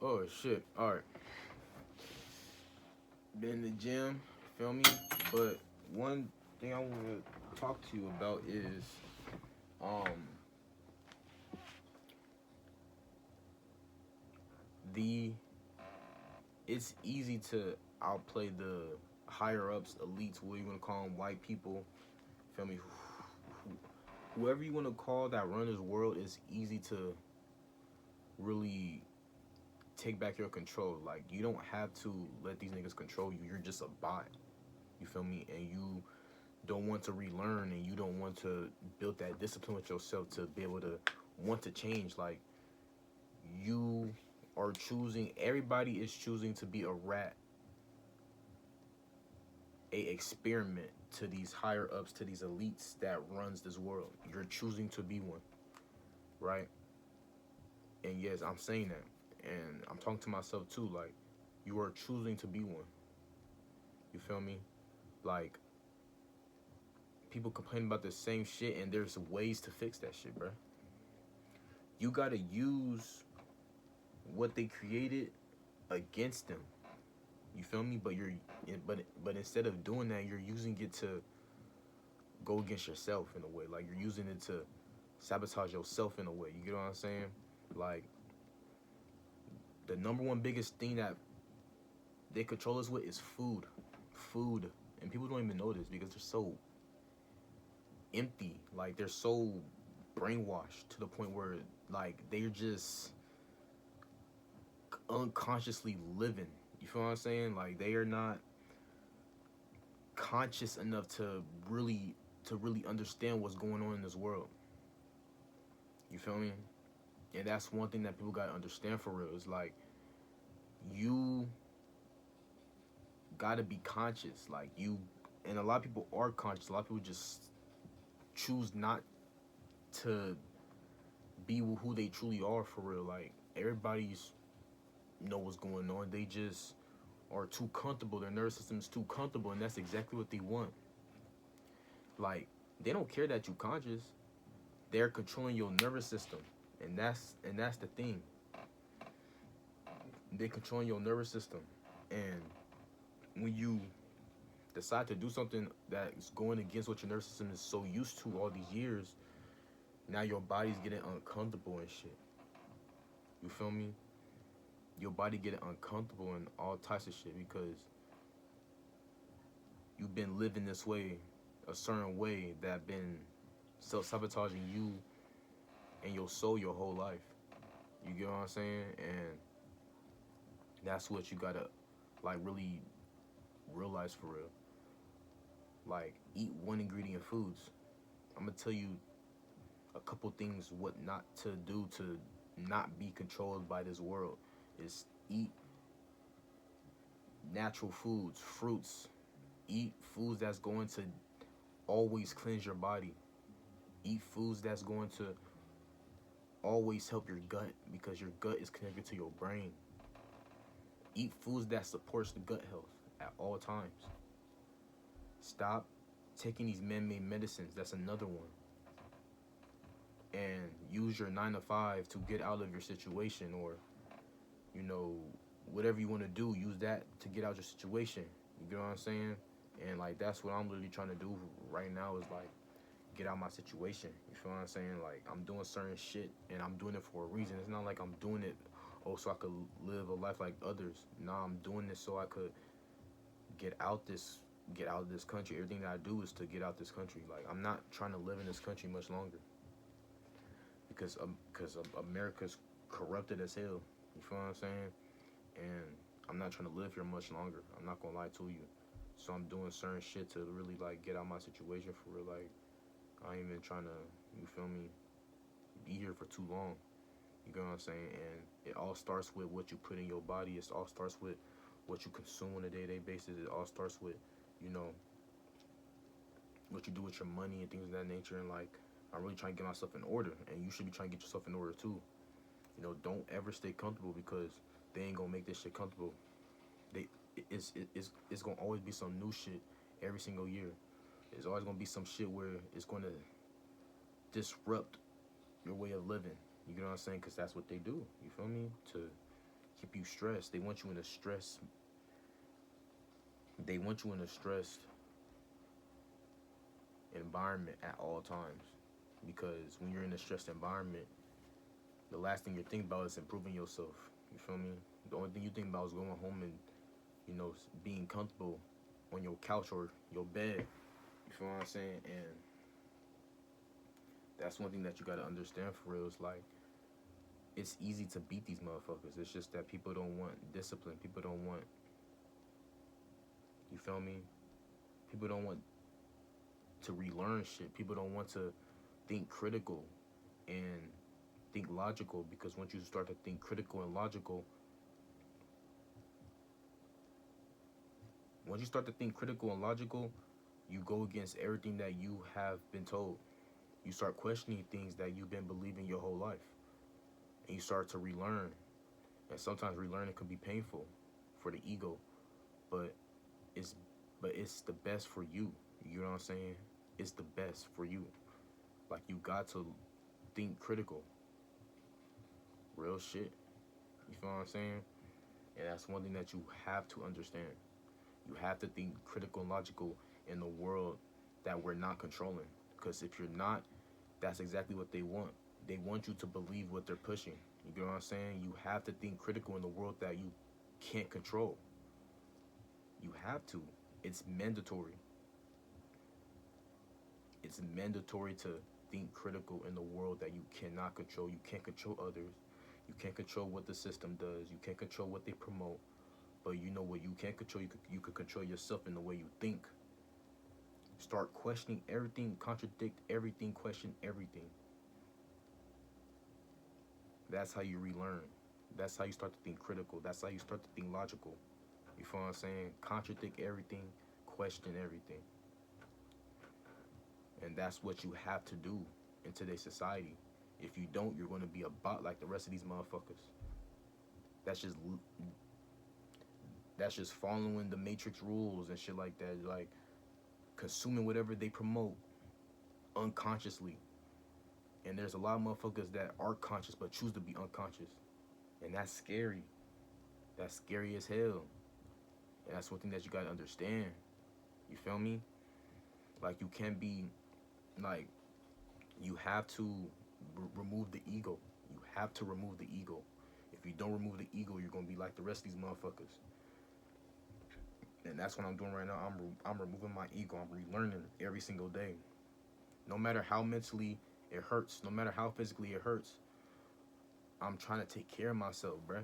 Oh shit. All right. Been in the gym, feel me? But one thing I want to talk to you about is um the it's easy to outplay the higher ups, elites, what you want to call them, white people, feel me? Whoever you want to call that run this world, is easy to really take back your control. Like you don't have to let these niggas control you. You're just a bot. You feel me? And you don't want to relearn, and you don't want to build that discipline with yourself to be able to want to change. Like you are choosing. Everybody is choosing to be a rat, a experiment to these higher ups, to these elites that runs this world. You're choosing to be one, right? And yes, I'm saying that, and I'm talking to myself too. Like you are choosing to be one. You feel me? Like people complain about the same shit, and there's ways to fix that shit, bro. You gotta use what they created against them. You feel me? But instead of doing that, you're using it to go against yourself in a way. Like you're using it to sabotage yourself in a way. You get what I'm saying? Like the number one biggest thing that they control us with is food. Food. And people don't even know this because they're so empty. Like they're so brainwashed to the point where like they're just unconsciously living. You feel what I'm saying? Like they are not conscious enough to really understand what's going on in this world. You feel me? And that's one thing that people gotta understand for real. Is like you gotta be conscious. Like you and a lot of people are conscious. A lot of people just choose not to be who they truly are for real. Like everybody's know what's going on. They just are too comfortable. Their nervous system is too comfortable, and that's exactly what they want. Like they don't care that you conscious. They're controlling your nervous system, and that's the thing. They controlling your nervous system, and when you decide to do something that's going against what your nervous system is so used to all these years, now your body's getting uncomfortable and shit. You feel me? Your body getting uncomfortable and all types of shit because you've been living this way, a certain way that been self-sabotaging you and your soul your whole life. You get what I'm saying? And that's what you gotta like really realize for real. Like eat one ingredient foods. I'm gonna tell you a couple things what not to do to not be controlled by this world. Is eat natural foods, fruits. Eat foods that's going to always cleanse your body. Eat foods that's going to always help your gut because your gut is connected to your brain. Eat foods that supports the gut health at all times. Stop taking these man-made medicines. That's another one. And use your 9 to 5 to get out of your situation, or you know whatever you want to do. Use that to get out your situation. You get what I'm saying? And like that's what I'm literally trying to do right now is like get out my situation. You feel what I'm saying? Like I'm doing certain shit and I'm doing it for a reason. It's not like I'm doing it so I could live a life like others. Nah, I'm doing this so I could get out this get out of this country. Everything that I do is to get out this country. Like I'm not trying to live in this country much longer because America's corrupted as hell. You feel what I'm saying? And I'm not trying to live here much longer. I'm not gonna lie to you. So I'm doing certain shit to really like get out my situation for real. Like I ain't even trying to, you feel me, be here for too long. You know what I'm saying? And it all starts with what you put in your body. It all starts with what you consume on a day-to-day basis. It all starts with, you know, what you do with your money and things of that nature. And like, I'm really trying to get myself in order, and you should be trying to get yourself in order too. You know, don't ever stay comfortable because they ain't gonna make this shit comfortable. They, it's gonna always be some new shit every single year. There's always gonna be some shit where it's gonna disrupt your way of living. You know what I'm saying? Because that's what they do. You feel me? To keep you stressed. They want you in a stress. They want you in a stressed environment at all times. Because when you're in a stressed environment, the last thing you're thinking about is improving yourself. You feel me? The only thing you think about is going home and, being comfortable on your couch or your bed. You feel what I'm saying? And that's one thing that you gotta understand for real. It's like, it's easy to beat these motherfuckers. It's just that people don't want discipline. People don't want, you feel me? People don't want to relearn shit. People don't want to think critical and think logical, because once you start to think critical and logical, you go against everything that you have been told. You start questioning things that you've been believing your whole life. And you start to relearn. And sometimes relearning can be painful for the ego, but it's it's the best for you. You know what I'm saying? It's the best for you. Like, you got to think critical. Real shit. You feel what I'm saying? And that's one thing that you have to understand. You have to think critical and logical in the world that we're not controlling. Because if you're not, that's exactly what they want. They want you to believe what they're pushing. You get what I'm saying? You have to think critical in the world that you can't control. You have to. It's mandatory. It's mandatory to think critical in the world that you cannot control. You can't control others. You can't control what the system does. You can't control what they promote. But you know what you can control? You could control yourself in the way you think. Start questioning everything, contradict everything, question everything. That's how you relearn. That's how you start to think critical. That's how you start to think logical. You feel what I'm saying? Contradict everything, question everything. And that's what you have to do in today's society. If you don't, you're going to be a bot like the rest of these motherfuckers. That's just following the Matrix rules and shit like that. Like, consuming whatever they promote unconsciously. And there's a lot of motherfuckers that are conscious but choose to be unconscious. And that's scary. That's scary as hell. And that's one thing that you gotta understand. You feel me? Like, you can't be, like, you have to remove the ego. You have to remove the ego. If you don't remove the ego, you're gonna be like the rest of these motherfuckers. And that's what I'm doing right now. I'm removing my ego. I'm relearning every single day. No matter how mentally it hurts, no matter how physically it hurts, I'm trying to take care of myself, bruh.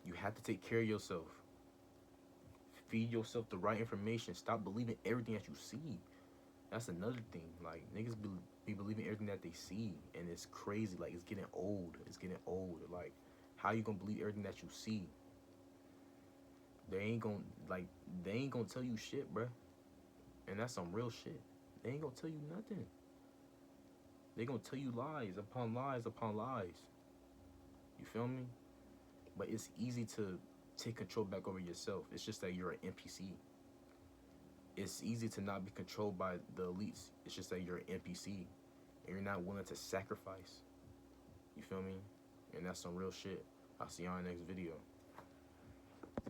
You have to take care of yourself. Feed yourself the right information. Stop believing everything that you see. That's another thing. Like, niggas be believing everything that they see, and it's crazy. Like, it's getting old. It's getting old. Like, how you gonna believe everything that you see? They ain't gonna tell you shit, bruh. And that's some real shit. They ain't gonna tell you nothing. They gonna tell you lies upon lies upon lies. You feel me? But it's easy to take control back over yourself. It's just that you're an NPC. It's easy to not be controlled by the elites. It's just that you're an NPC. And you're not willing to sacrifice. You feel me? And that's some real shit. I'll see y'all in the next video.